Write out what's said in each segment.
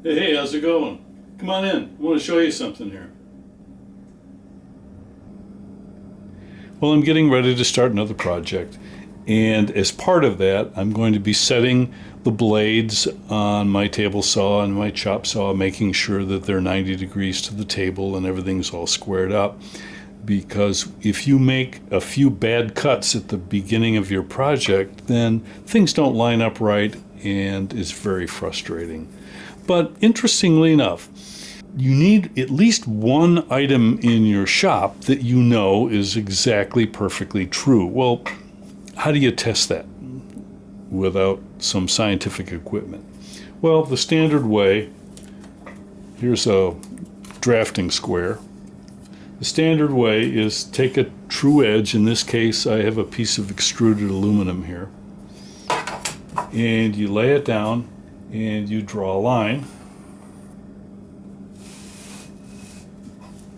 Hey, how's it going? Come on in. I want to show you something here. Well, I'm getting ready to start another project, and as part of that, I'm going to be setting the blades on my table saw and my chop saw, making sure that they're 90 degrees to the table and everything's all squared up. Because if you make a few bad cuts at the beginning of your project, then things don't line up right and it's very frustrating. But interestingly enough, you need at least one item in your shop that you know is exactly perfectly true. Well, how do you test that without some scientific equipment? Well, the standard way, here's a drafting square. The standard way is take a true edge. In this case, I have a piece of extruded aluminum here. And you lay it down and you draw a line.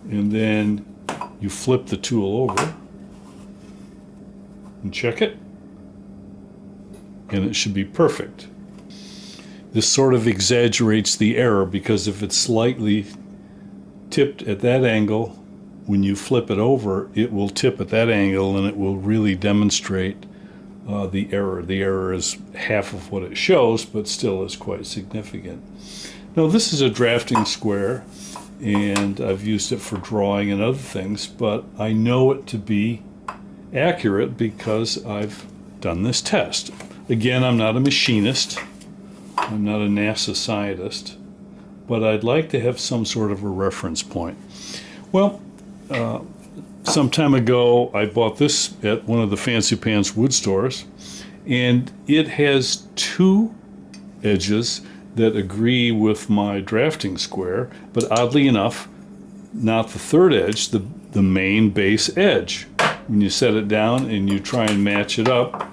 And then you flip the tool over and check it. And it should be perfect. This sort of exaggerates the error because if it's slightly tipped at that angle, when you flip it over, it will tip at that angle and it will really demonstrate the error. The error is half of what it shows, but still is quite significant. Now, this is a drafting square, and I've used it for drawing and other things, but I know it to be accurate because I've done this test. Again, I'm not a machinist. I'm not a NASA scientist, but I'd like to have some sort of a reference point. Well, some time ago, I bought this at one of the Fancy Pants wood stores, and it has two edges that agree with my drafting square, but oddly enough, not the third edge, the main base edge. When you set it down and you try and match it up,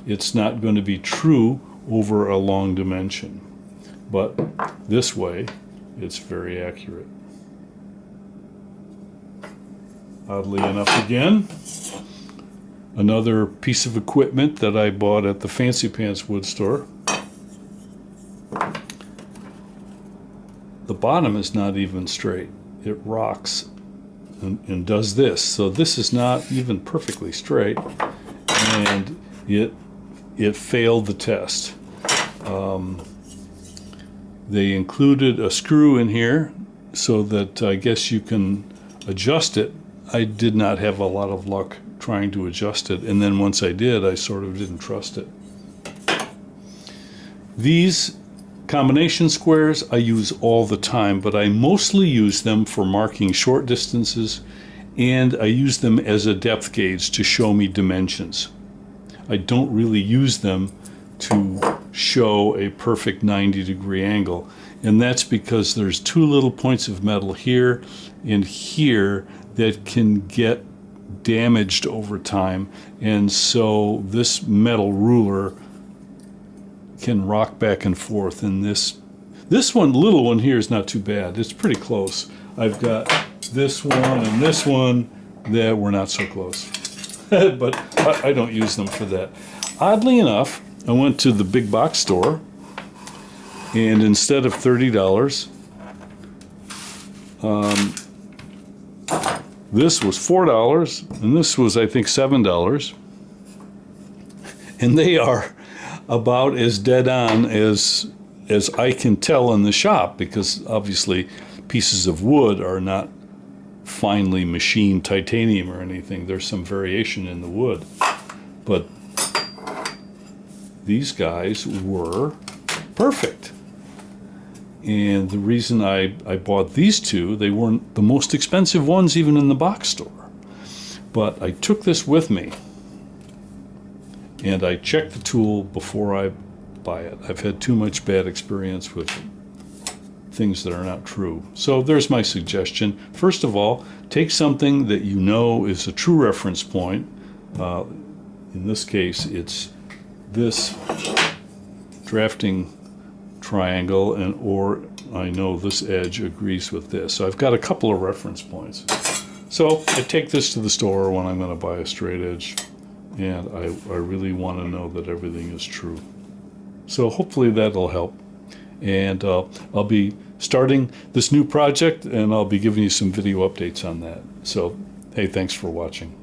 it's not going to be true over a long dimension. But this way, it's very accurate. Oddly enough again, another piece of equipment that I bought at the Fancy Pants wood store. The bottom is not even straight. It rocks and does this. So this is not even perfectly straight, and it failed the test. They included a screw in here so that I guess you can adjust it. I did not have a lot of luck trying to adjust it, and then once I did, I sort of didn't trust it. These combination squares I use all the time, but I mostly use them for marking short distances, and I use them as a depth gauge to show me dimensions. I don't really use them to show a perfect 90-degree angle, and that's because there's two little points of metal here and here that can get damaged over time, and so this metal ruler can rock back and forth, and this little one here is not too bad. It's pretty close. I've got this one and this one that were not so close. But I don't use them for that. Oddly enough, I went to the big box store, and instead of $30, this was $4, and this was, I think, $7. And they are about as dead on as I can tell in the shop, because obviously pieces of wood are not finely machined titanium or anything. There's some variation in the wood. But these guys were perfect. And the reason I bought these two, they weren't the most expensive ones even in the box store. But I took this with me, and I checked the tool before I buy it. I've had too much bad experience with things that are not true. So there's my suggestion. First of all, take something that you know is a true reference point. In this case, it's this drafting triangle, or I know this edge agrees with this. So I've got a couple of reference points. So I take this to the store when I'm going to buy a straight edge, and I really want to know that everything is true. So hopefully that'll help. And I'll be starting this new project, and I'll be giving you some video updates on that. So, hey, thanks for watching.